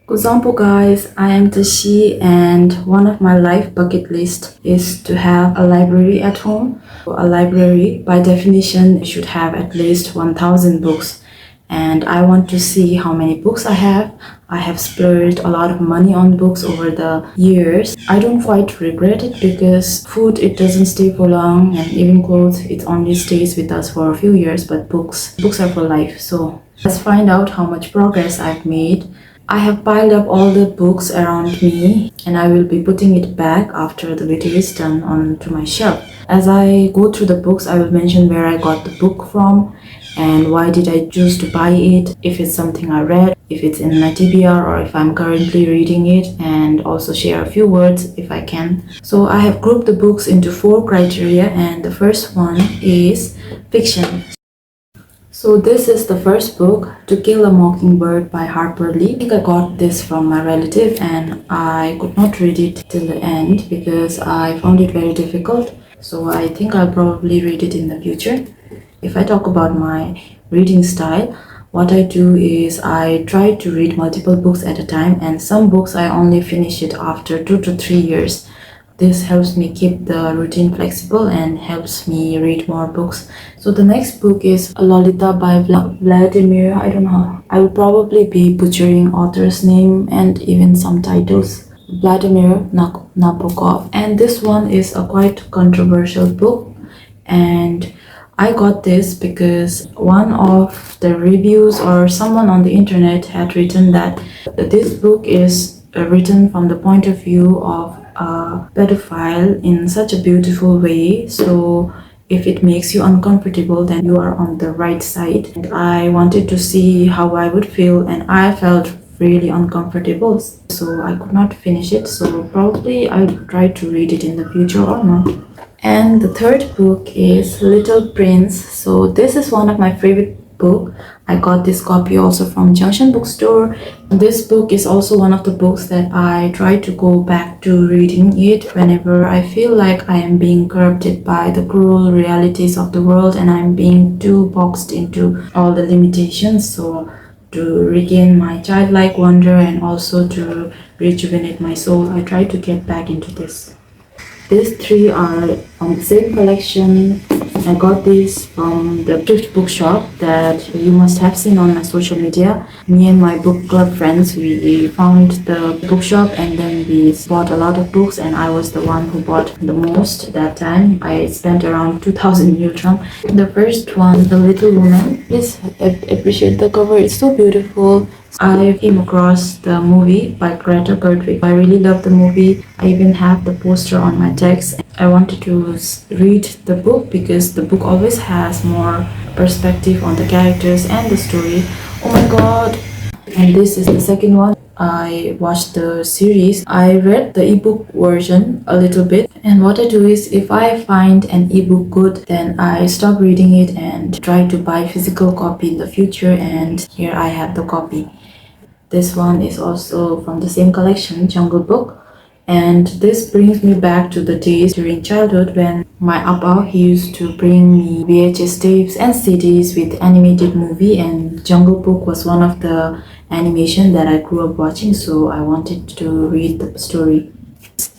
Kuzampo guys, I am Tashi and one of my life bucket list is to have a library at home. A library, by definition, should have at least 1000 books and I want to see how many books I have. I have splurged a lot of money on books over the years. I don't quite regret it because food, it doesn't stay for long, and even clothes, it only stays with us for a few years, but books are for life. So let's find out how much progress I've made. I have piled up all the books around me and I will be putting it back after the video is done onto my shelf. As I go through the books, I will mention where I got the book from and why did I choose to buy it, if it's something I read, if it's in my TBR or if I'm currently reading it, and also share a few words if I can. So I have grouped the books into 4 criteria and the first one is fiction. So this is the first book, To Kill a Mockingbird by Harper Lee. I think I got this from my relative and I could not read it till the end because I found it very difficult. So I think I'll probably read it in the future. If I talk about my reading style, what I do is I try to read multiple books at a time, and some books I only finish it after 2 to 3 years. This helps me keep the routine flexible and helps me read more books. So the next book is Lolita by Vladimir. I don't know. I will probably be butchering author's name and even some titles. Vladimir Nabokov. And this one is a quite controversial book. And I got this because one of the reviews or someone on the internet had written that this book is written from the point of view of a pedophile in such a beautiful way. So if it makes you uncomfortable, then you are on the right side. And I wanted to see how I would feel, and I felt really uncomfortable, so I could not finish it. So probably I'll try to read it in the future or not. And the third book is Little Prince. So this is one of my favorite book. I got this copy also from Junction Bookstore. This book is also one of the books that I try to go back to reading it whenever I feel like I am being corrupted by the cruel realities of the world and I'm being too boxed into all the limitations. So to regain my childlike wonder and also to rejuvenate my soul, I try to get back into this. These 3 are from the same collection. I got these from the Thrift bookshop that you must have seen on my social media. Me and my book club friends, we found the bookshop and then we bought a lot of books, and I was the one who bought the most that time. I spent around 2000 Yultram. The first one, The Little Woman. Please appreciate the cover, it's so beautiful. I came across the movie by Greta Gerwig. I really love the movie. I even have the poster on my desk. I wanted to read the book because the book always has more perspective on the characters and the story. Oh my god! And this is the second one. I watched the series. I read the ebook version a little bit, and what I do is if I find an ebook good, then I stop reading it and try to buy physical copy in the future, and here I have the copy. This one is also from the same collection, Jungle Book. And this brings me back to the days during childhood when my Appa, he used to bring me VHS tapes and CDs with animated movie, and Jungle Book was one of the animation that I grew up watching, so I wanted to read the story.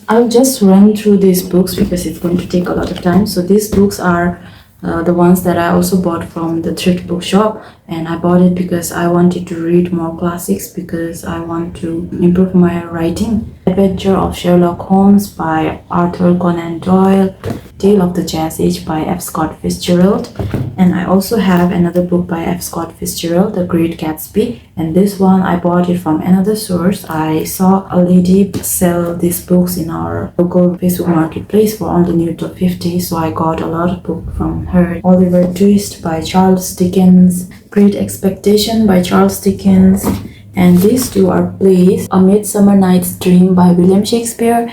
I'll just run through these books because it's going to take a lot of time. So these books are the ones that I also bought from the Thrift bookshop, and I bought it because I wanted to read more classics because I want to improve my writing. Adventure of Sherlock Holmes by Arthur Conan Doyle, Tale of the Jazz Age by F. Scott Fitzgerald, and I also have another book by F. Scott Fitzgerald, The Great Gatsby, and this one I bought it from another source. I saw a lady sell these books in our local Facebook marketplace for only new to 50, so I got a lot of books from her. Oliver Twist by Charles Dickens, Great Expectation by Charles Dickens, and these 2 are plays, A Midsummer Night's Dream by William Shakespeare,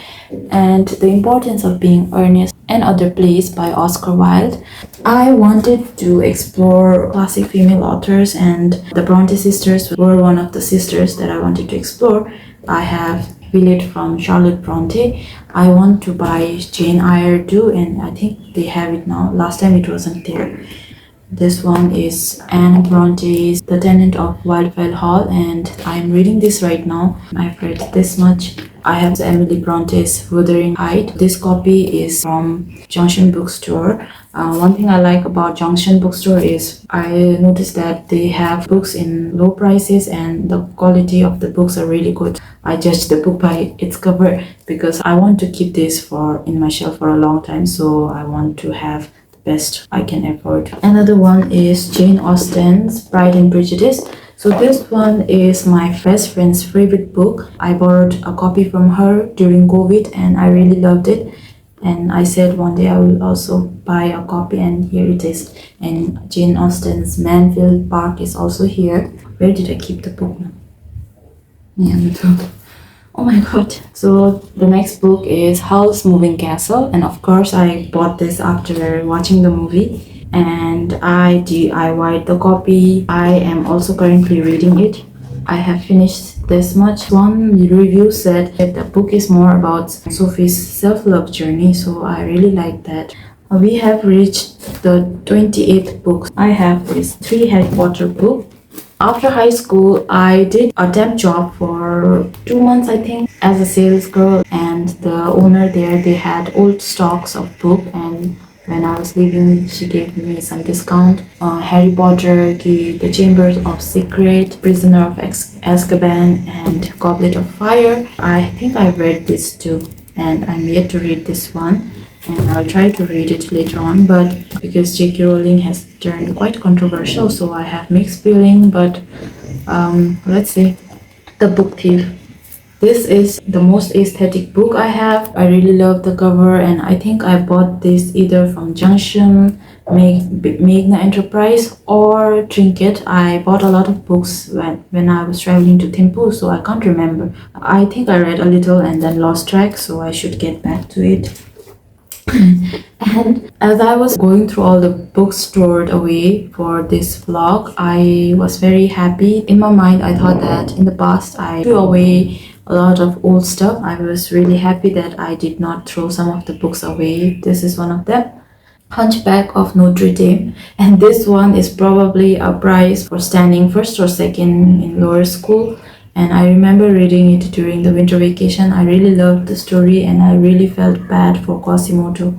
and The Importance of Being Earnest and Other Plays by Oscar Wilde. I wanted to explore classic female authors, and the Brontë sisters were one of the sisters that I wanted to explore. I have Villette from Charlotte Brontë. I want to buy Jane Eyre too, and I think they have it now. Last time it wasn't there. This one is Anne Bronte's The Tenant of Wildfell Hall, and I'm reading this right now. I've read this much. I have Emily Bronte's Wuthering Heights. This copy is from Junction Bookstore. One thing I like about Junction Bookstore is I noticed that they have books in low prices and the quality of the books are really good. I judge the book by its cover because I want to keep this in my shelf for a long time, so I want to have best I can afford. Another one is Jane Austen's Pride and Prejudice. So this one is my best friend's favorite book. I borrowed a copy from her during COVID and I really loved it. And I said one day I will also buy a copy, and here it is. And Jane Austen's Manfield Park is also here. Where did I keep the book now? Yeah, oh my god. So the next book is Howl's Moving Castle, and of course I bought this after watching the movie and I DIY'd the copy. I am also currently reading it. I have finished this much. One review said that the book is more about Sophie's self-love journey, so I really like that. We have reached the 28th book. I have this 3 Harry Potter book. After high school, I did a temp job for 2 months, I think, as a sales girl. And the owner there, they had old stocks of books. And when I was leaving, she gave me some discount. Harry Potter, The Chambers of Secret, Prisoner of Azkaban, and Goblet of Fire. I think I've read this too, and I'm yet to read this one. And I'll try to read it later on, but because J.K. Rowling has turned quite controversial, so I have mixed feeling. But let's see. The Book Thief. This is the most aesthetic book I have. I really love the cover, and I think I bought this either from Junction, Magna Enterprise, or Trinket. I bought a lot of books when I was traveling to Thimphu, so I can't remember. I think I read a little and then lost track, so I should get back to it. And as I was going through all the books stored away for this vlog, I was very happy. In my mind, I thought that in the past I threw away a lot of old stuff. I was really happy that I did not throw some of the books away. This is one of them. Hunchback of Notre Dame, and this one is probably a prize for standing first or second in lower school. And I remember reading it during the winter vacation. I really loved the story and I really felt bad for Quasimodo.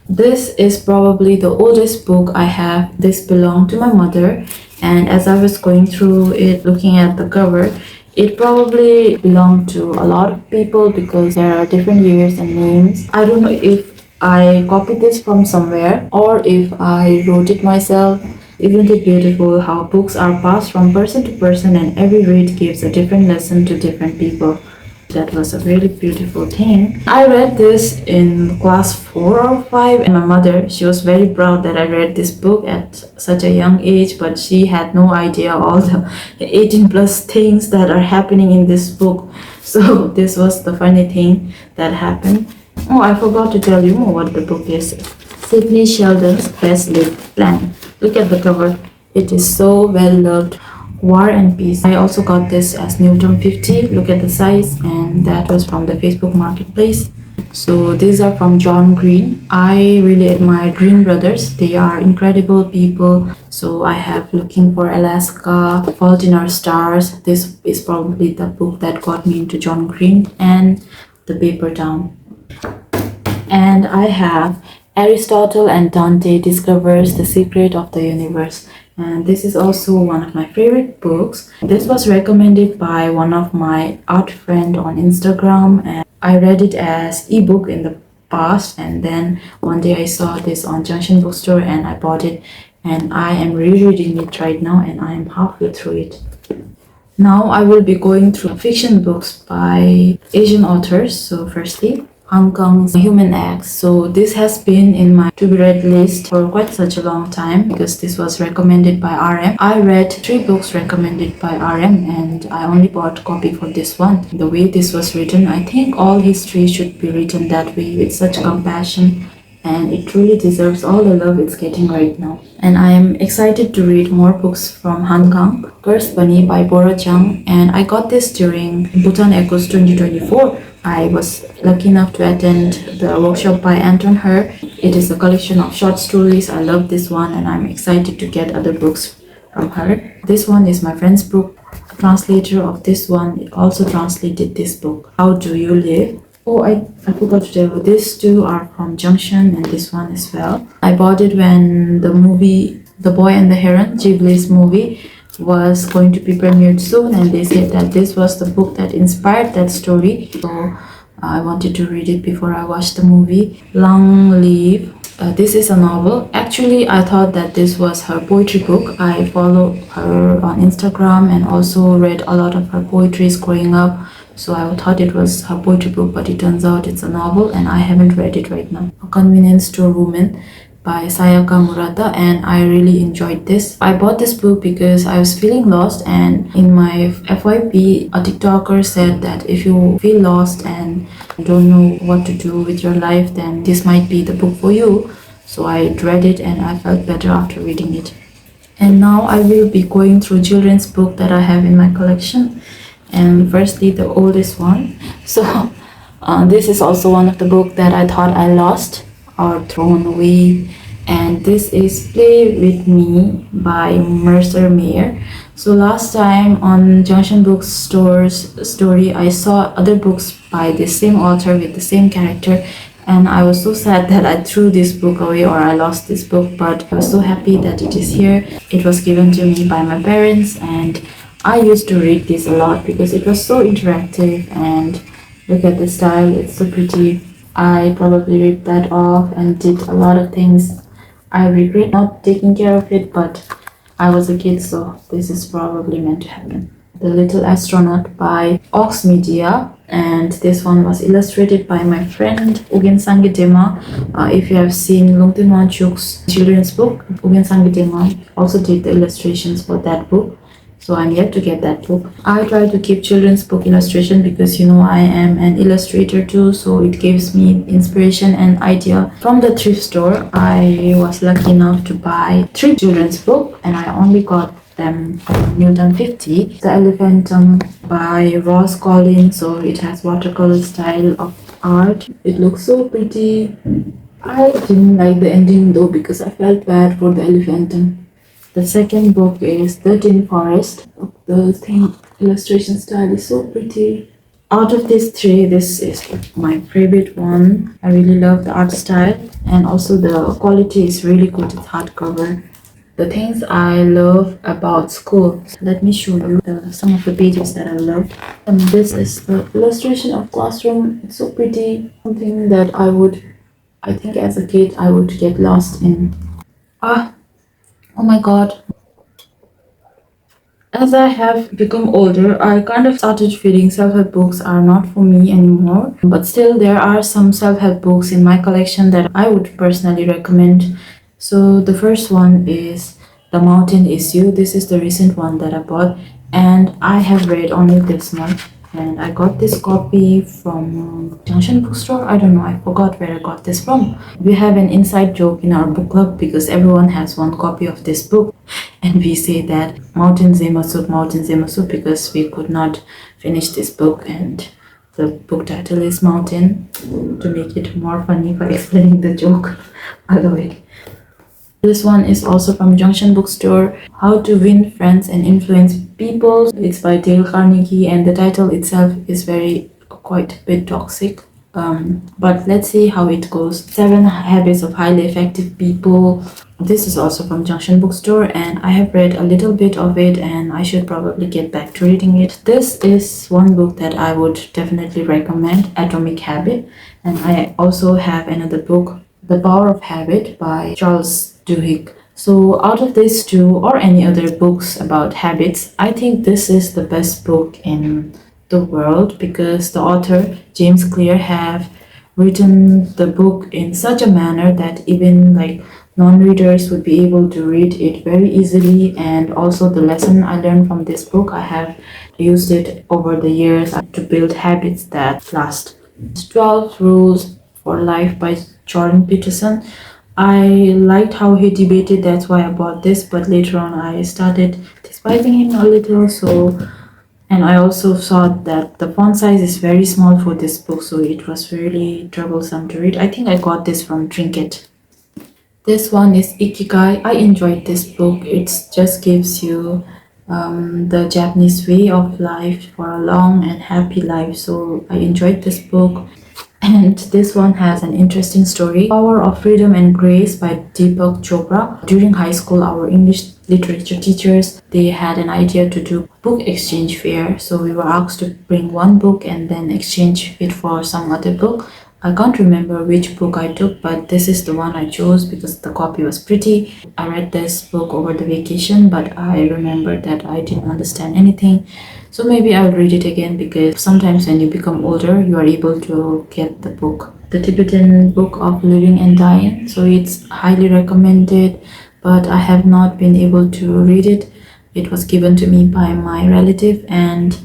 This is probably the oldest book I have. This belonged to my mother, and as I was going through it, looking at the cover, it probably belonged to a lot of people because there are different years and names. I don't know if I copied this from somewhere or if I wrote it myself. Isn't it beautiful how books are passed from person to person and every read gives a different lesson to different people? That was a really beautiful thing. I read this in class 4 or 5, and my mother, she was very proud that I read this book at such a young age, but she had no idea all the 18 plus things that are happening in this book. So this was the funny thing that happened. Oh, I forgot to tell you what the book is. Sidney Sheldon's Best Laid Plan. Look at the cover. It is so well loved. War and Peace. I also got this as Newton 50. Look at the size, and that was from the Facebook Marketplace. So these are from John Green. I really admire Green Brothers. They are incredible people. So I have Looking for Alaska, Fault in Our Stars. This is probably the book that got me into John Green, and The Paper Town. And I have Aristotle and Dante Discovers the Secret of the Universe. And this is also one of my favorite books. This was recommended by one of my art friend on Instagram, and I read it as ebook in the past, and then one day I saw this on Junction Bookstore and I bought it, and I am rereading it right now and I am halfway through it. Now I will be going through fiction books by Asian authors. So firstly, Hong Kong's Human Eggs. So this has been in my to be read list for quite such a long time because this was recommended by RM. I read 3 books recommended by RM and I only bought a copy for this one. The way this was written, I think all history should be written that way with such compassion, and it truly deserves all the love it's getting right now. And I am excited to read more books from Hong Kong. Cursed Bunny by Bora Jung, and I got this during Bhutan Echoes 2024 I was lucky enough to attend the workshop by Antoine. It is a collection of short stories. I love this one and I'm excited to get other books from her. This one is my friend's book. The translator of this one also translated this book, How Do You Live? Oh, I forgot to tell you, these two are from Junction and this one as well. I bought it when the movie The Boy and the Heron, Gables movie, was going to be premiered soon, and they said that this was the book that inspired that story. So I wanted to read it before I watched the movie. Long Live. This is a novel. Actually, I thought that this was her poetry book. I followed her on Instagram and also read a lot of her poetries growing up. So I thought it was her poetry book, but it turns out it's a novel and I haven't read it right now. A Convenience Store Woman by Sayaka Murata, and I really enjoyed this. I bought this book because I was feeling lost, and in my FYP, a TikToker said that if you feel lost and don't know what to do with your life, then this might be the book for you. So I read it and I felt better after reading it. And now I will be going through children's book that I have in my collection. And firstly, the oldest one. So this is also one of the books that I thought I lost or thrown away, and this is Play With Me by Mercer Mayer. So last time on Junction Bookstore's story, I saw other books by the same author with the same character, and I was so sad that I threw this book away or I lost this book, but I was so happy that it is here. It was given to me by my parents, and I used to read this a lot because it was so interactive, and look at the style, it's so pretty. I probably ripped that off and did a lot of things. I regret not taking care of it, but I was a kid, so this is probably meant to happen. The Little Astronaut by Ox Media, and this one was illustrated by my friend Ugen Sangitema. If you have seen Lungtin Wanchuk's children's book, Ugen Sangitema also did the illustrations for that book. So I'm yet to get that book. I try to keep children's book illustration because I am an illustrator too, so it gives me inspiration and idea. From the thrift store, I was lucky enough to buy 3 children's book, and I only got them from Newton 50. The Elephantum by Ross Collins, so it has watercolor style of art. It looks so pretty. I didn't like the ending though because I felt bad for the Elephantum. The second book is The Tin Forest. The illustration style is so pretty. Out of these 3, this is my favorite one. I really love the art style, and also the quality is really good. It's hardcover. The things I love about school. Let me show you some of the pages that I love. And this is the illustration of classroom. It's so pretty. Something that I think as a kid I would get lost in. Oh my god. As I have become older, I kind of started feeling self-help books are not for me anymore. But still, there are some self-help books in my collection that I would personally recommend. So the first one is The Mountain Is You. This is the recent one that I bought, and I have read only this month. And I got this copy from Junction Bookstore. I don't know, I forgot where I got this from. We have an inside joke in our book club because everyone has one copy of this book. And we say that Mountain Zemasut because we could not finish this book. And the book title is Mountain to make it more funny by explaining the joke. I love it. This one is also from Junction Bookstore, How to Win Friends and Influence People. It's by Dale Carnegie, and the title itself is quite a bit toxic. But let's see how it goes. 7 Habits of Highly Effective People. This is also from Junction Bookstore, and I have read a little bit of it, and I should probably get back to reading it. This is one book that I would definitely recommend, Atomic Habit. And I also have another book, The Power of Habit by Charles Duhigg. So out of these 2 or any other books about habits, I think this is the best book in the world because the author, James Clear, have written the book in such a manner that even non-readers would be able to read it very easily. And also the lesson I learned from this book, I have used it over the years to build habits that last. 12 Rules for Life by Jordan Peterson. I liked how he debated, that's why I bought this, but later on I started despising him a little, so And I also saw that the font size is very small for this book, so it was really troublesome to read. I think I got this from Trinket. This one is Ikigai. I enjoyed this book. It just gives you the Japanese way of life for a long and happy life. So I enjoyed this book. And this one has an interesting story. Power of Freedom and Grace by Deepak Chopra. During high school, our English literature teachers, they had an idea to do book exchange fair. So we were asked to bring one book and then exchange it for some other book. I can't remember which book I took, but this is the one I chose because the copy was pretty. I read this book over the vacation, but I remember that I didn't understand anything. So maybe I'll read it again because sometimes when you become older, you are able to get the book. The Tibetan Book of Living and Dying. So it's highly recommended, but I have not been able to read it. It was given to me by my relative and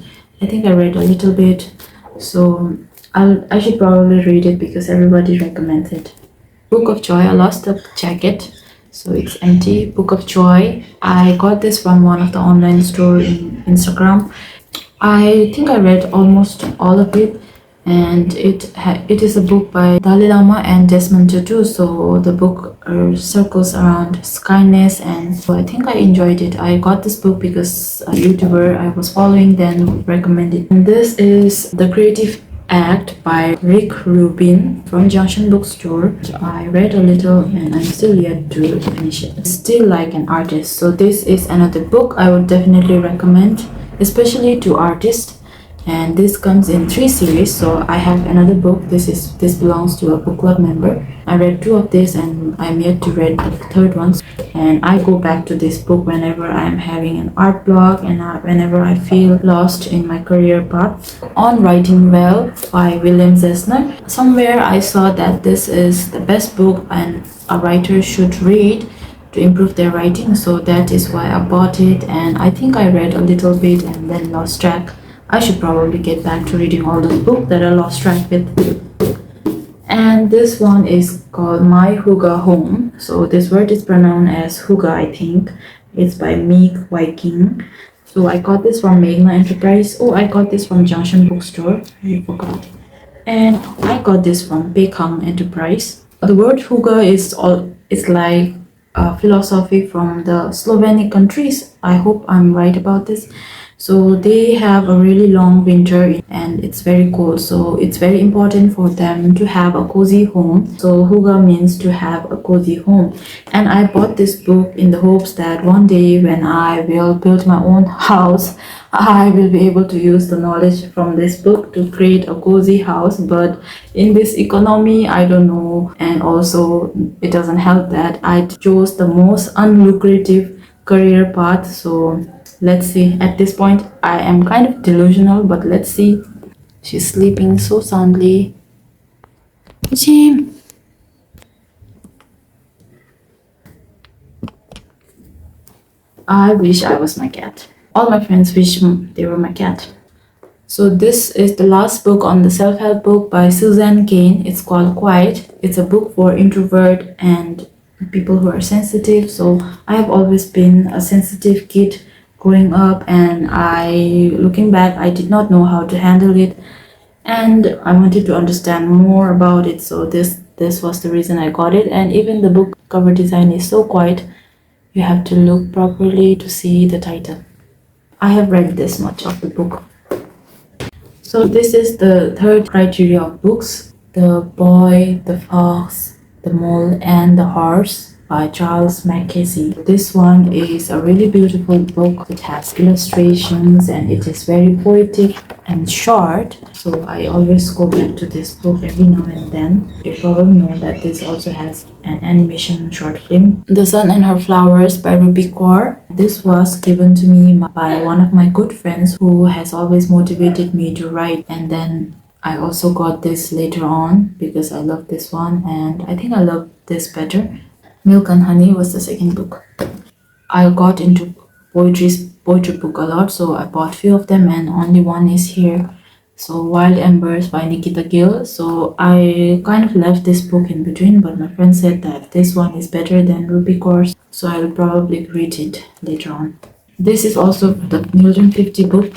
I think I read a little bit. So I should probably read it because everybody recommends it. Book of Joy. I lost the jacket, so it's empty. Book of Joy. I got this from one of the online store in Instagram. I think I read almost all of it, and it is a book by Dalai Lama and Desmond Tutu. So the book circles around kindness, and so I think I enjoyed it. I got this book because a YouTuber I was following then recommended. And this is The Creative Act by Rick Rubin from Junction Bookstore. I read a little and I'm still yet to finish it. Still like an artist. So this is another book I would definitely recommend, especially to artists. And this comes in 3 series. So I have another book. This belongs to a book club member. I read 2 of this and I'm yet to read the 3rd one. And I go back to this book whenever I'm having an art block and whenever I feel lost in my career path. On Writing Well by William Zessner. Somewhere I saw that this is the best book and a writer should read to improve their writing. So that is why I bought it, and I think I read a little bit and then lost track. I should probably get back to reading all those books that I lost track with. And this one is called My Hygge Home. So this word is pronounced as Hygge, I think. It's by Meek Viking. So I got this from Magna Enterprise. Oh, I got this from Junction Bookstore. I forgot. And I got this from Pekang Enterprise. The word Hygge it's like philosophy from the Slovenic countries. I hope I'm right about this. So they have a really long winter and it's very cold. So it's very important for them to have a cozy home. So Hygge means to have a cozy home. And I bought this book in the hopes that one day when I will build my own house, I will be able to use the knowledge from this book to create a cozy house. But in this economy, I don't know. And also it doesn't help that I chose the most unlucrative career path. So let's see. At this point, I am kind of delusional, but let's see. She's sleeping so soundly. Jim. I wish I was my cat. All my friends wish they were my cat. So this is the last book on the self-help book by Susan Cain. It's called Quiet. It's a book for introvert and people who are sensitive. So I have always been a sensitive kid growing up, and looking back, I did not know how to handle it, and I wanted to understand more about it. So this was the reason I got it. And even the book cover design is so quiet. You have to look properly to see the title. I have read this much of the book. So this is the 3rd criteria of books: The Boy, the Fox, the Mole, and the Horse by Charles Mackesy. This one is a really beautiful book. It has illustrations and it is very poetic and short. So I always go back to this book every now and then. You probably know that this also has an animation short film. The Sun and Her Flowers by Ruby Kaur. This was given to me by one of my good friends who has always motivated me to write, and then I also got this later on because I love this one and I think I love this better. Milk and Honey was the 2nd book. I got into poetry book a lot, so I bought few of them and only one is here. So Wild Embers by Nikita Gill. So I kind of left this book in between, but my friend said that this one is better than Ruby Kaur's, so I'll probably read it later on. This is also the 150 book.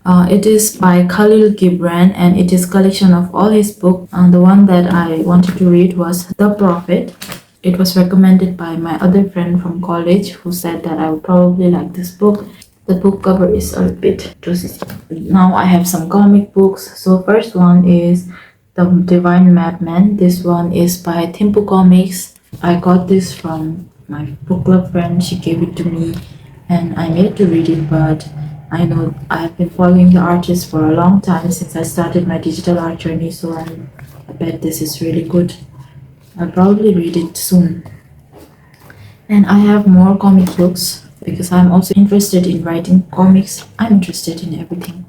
It is by Khalil Gibran and it is collection of all his books. The one that I wanted to read was The Prophet. It was recommended by my other friend from college who said that I would probably like this book. The book cover is a bit juicy. Now I have some comic books. So first one is The Divine Madman. This one is by Timpu Comics. I got this from my book club friend. She gave it to me and I'm yet to read it, but I know I've been following the artist for a long time since I started my digital art journey, so I bet this is really good. I'll probably read it soon. And I have more comic books because I'm also interested in writing comics. I'm interested in everything,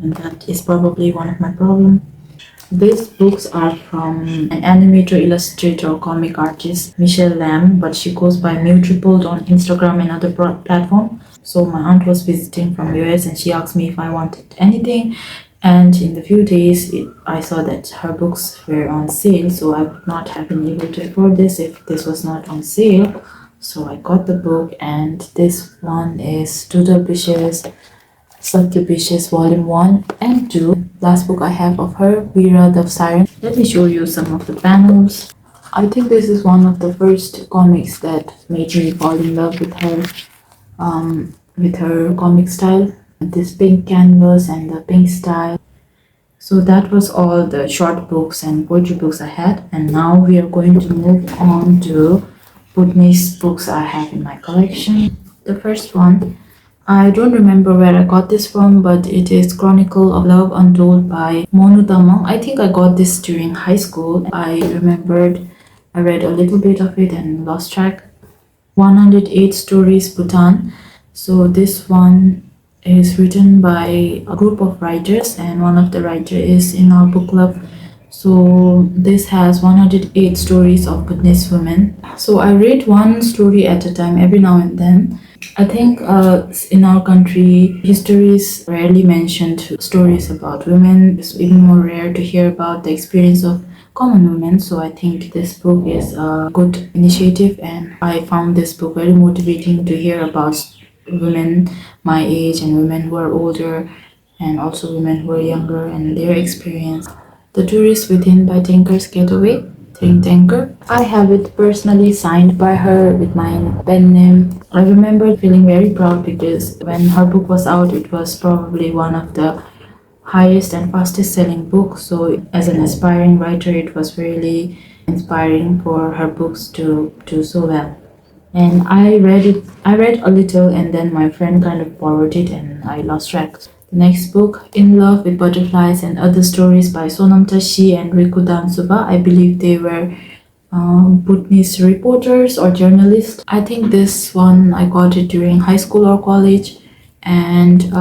and that is probably one of my problems. These books are from an animator, illustrator, comic artist, Michelle Lamb, but she goes by Mew Tripled on Instagram and other platforms. So my aunt was visiting from US and she asked me if I wanted anything. And in the few days, I saw that her books were on sale, so I would not have been able to afford this if this was not on sale. So I got the book, and this one is Doodle Bish's Saint-Exupéry Volume 1 and 2. Last book I have of her, Vera the Siren. Let me show you some of the panels. I think this is one of the first comics that made me fall in love with her comic style. This pink canvas and the pink style. So that was all the short books and poetry books I had, and now we are going to move on to Bhutanese books I have in my collection. The first one, I don't remember where I got this from, but it is Chronicle of Love Untold by Monu Tamang. I think I got this during high school. I remembered I read a little bit of it and lost track. 108 Stories Bhutan. So this one is written by a group of writers, and one of the writers is in our book club. So this has 108 stories of Bhutanese women. So I read one story at a time every now and then. I think in our country, history is rarely mentioned. Stories about women. It's even more rare to hear about the experience of common women. So I think this book is a good initiative, and I found this book very motivating to hear about women my age and women who are older, and also women who are younger and their experience. The Tourist Within by Tinker's Getaway. Tinker. I have it personally signed by her with my pen name. I remember feeling very proud because when her book was out, it was probably one of the highest and fastest selling books. So as an aspiring writer, it was really inspiring for her books to do so well. And I read a little, and then my friend kind of borrowed it and I lost track. The next book, In Love with Butterflies and Other Stories by Sonam Tashi and Rikudan Suba. I believe they were Bhutanese reporters or journalists. I think this one I got it during high school or college, and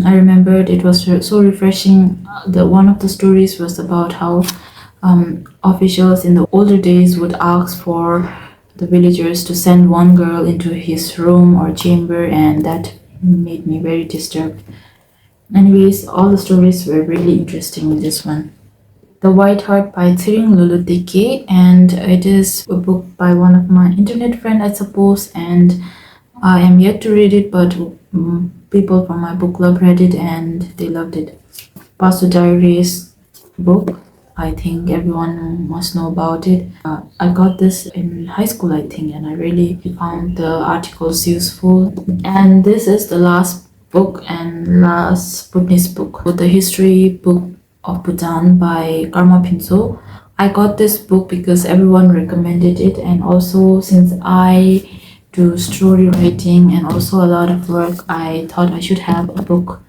I remembered it was so refreshing. One of the stories was about how officials in the older days would ask for the villagers to send one girl into his room or chamber, and that made me very disturbed. Anyways, all the stories were really interesting in this one. The White Heart by Thiring Lulutike, and it is a book by one of my internet friend, I suppose, and I am yet to read it, but people from my book club read it and they loved it. Pastor Diaries book. I think everyone must know about it. I got this in high school, I think, and I really found the articles useful. And this is the last book and last Bhutanese book, the history book of Bhutan by Karma Pinso. I got this book because everyone recommended it, and also since I do story writing and also a lot of work, I thought I should have a book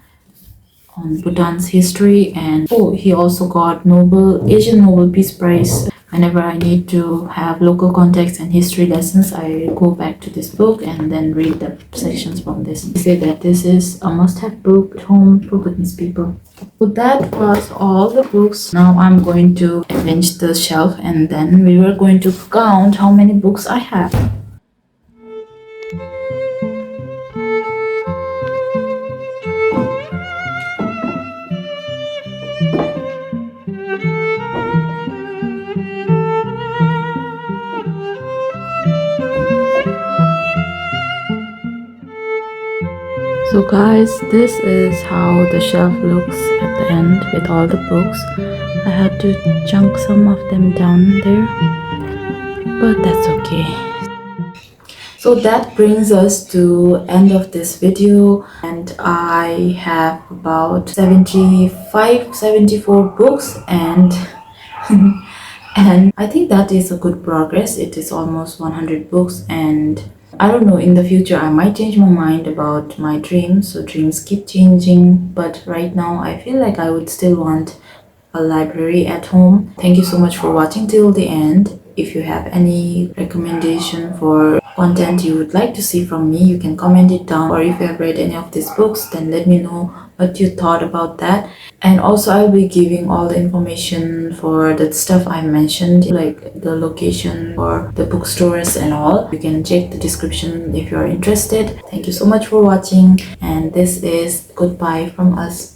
on Bhutan's history. And he also got Asian Nobel Peace Prize. Whenever I need to have local context and history lessons, I go back to this book and then read the sections from this. They say that this is a must-have book at home for Bhutanese people. So that was all the books. Now I'm going to arrange the shelf, and then we were going to count how many books I have. So guys, this is how the shelf looks at the end with all the books. I had to chunk some of them down there, but that's okay. So that brings us to end of this video, and I have about 74 books, and and I think that is a good progress. It is almost 100 books, and I don't know, in the future I might change my mind about my dreams. So dreams keep changing, but right now I feel like I would still want a library at home. Thank you so much for watching till the end. If you have any recommendation for content you would like to see from me, you can comment it down, or if you have read any of these books, then let me know what you thought about that. And also I'll be giving all the information for the stuff I mentioned, like the location for the bookstores and all. You can check the description if you're interested. Thank you so much for watching, and this is goodbye from us.